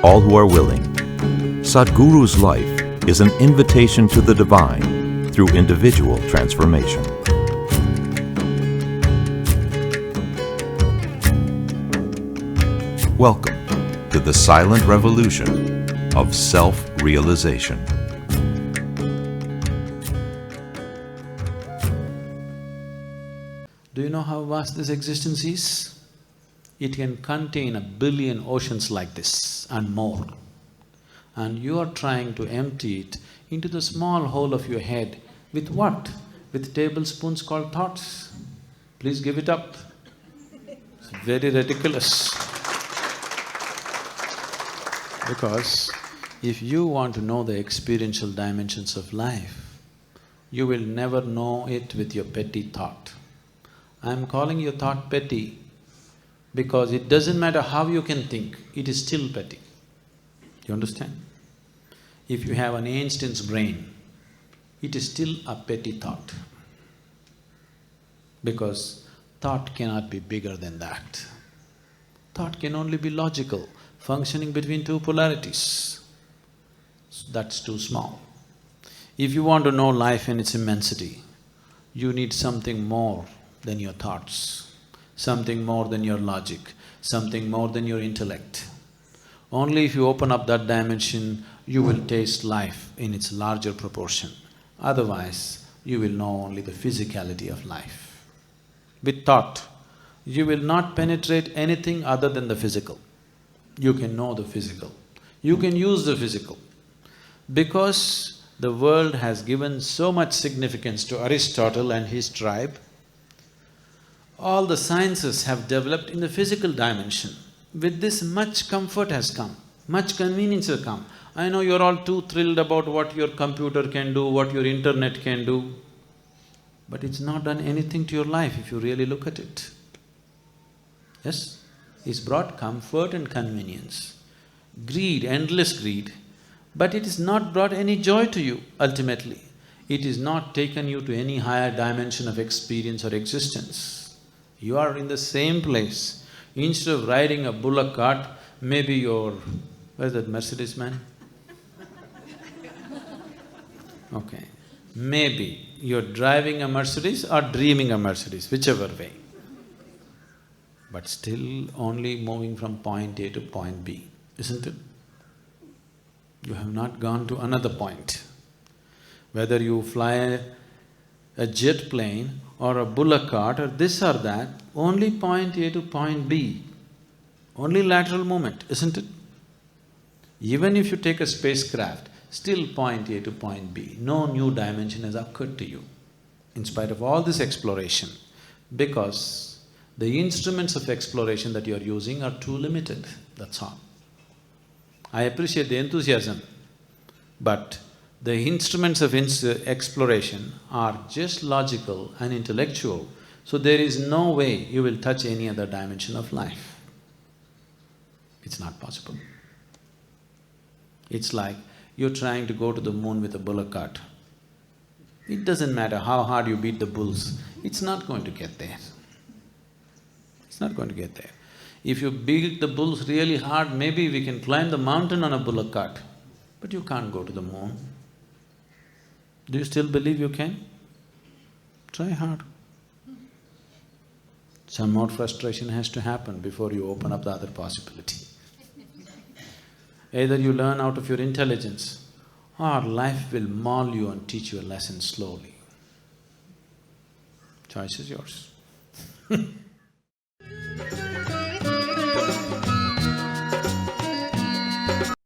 all who are willing. Sadhguru's life is an invitation to the divine through individual transformation. Welcome to the silent revolution of self-realization. Do you know how vast this existence is? It can contain 1 billion oceans like this and more. And you are trying to empty it into the small hole of your head with what? With tablespoons called thoughts. Please give it up. It's very ridiculous. Because if you want to know the experiential dimensions of life, you will never know it with your petty thought. I'm calling your thought petty because it doesn't matter how you can think, it is still petty. You understand? If you have an Einstein's brain, it is still a petty thought. Because thought cannot be bigger than that. Thought can only be logical, functioning between two polarities. That's too small. If you want to know life in its immensity, you need something more than your thoughts, something more than your logic, something more than your intellect. Only if you open up that dimension, you will taste life in its larger proportion. Otherwise, you will know only the physicality of life. With thought, you will not penetrate anything other than the physical. You can know the physical, you can use the physical. Because the world has given so much significance to Aristotle and his tribe, all the sciences have developed in the physical dimension. With this, much comfort has come, much convenience has come. I know you're all too thrilled about what your computer can do, what your internet can do, but it's not done anything to your life if you really look at it. Yes? It's brought comfort and convenience. Greed, endless greed, but it has not brought any joy to you ultimately. It is not taken you to any higher dimension of experience or existence. You are in the same place. Instead of riding a bullock cart, maybe you're… where's that Mercedes man? Okay. Maybe you're driving a Mercedes or dreaming a Mercedes, whichever way. But still only moving from point A to point B, isn't it? You have not gone to another point. Whether you fly a jet plane or a bullock cart or this or that, only point A to point B, only lateral movement, isn't it? Even if you take a spacecraft, still point A to point B, no new dimension has occurred to you, in spite of all this exploration, because the instruments of exploration that you're using are too limited, that's all. I appreciate the enthusiasm, but the instruments of exploration are just logical and intellectual, so there is no way you will touch any other dimension of life. It's not possible. It's like you're trying to go to the moon with a bullock cart. It doesn't matter how hard you beat the bulls, it's not going to get there. It's not going to get there. If you beat the bulls really hard, maybe we can climb the mountain on a bullock cart, but you can't go to the moon. Do you still believe you can? Try hard. Some more frustration has to happen before you open up the other possibility. Either you learn out of your intelligence, or life will maul you and teach you a lesson slowly. Choice is yours.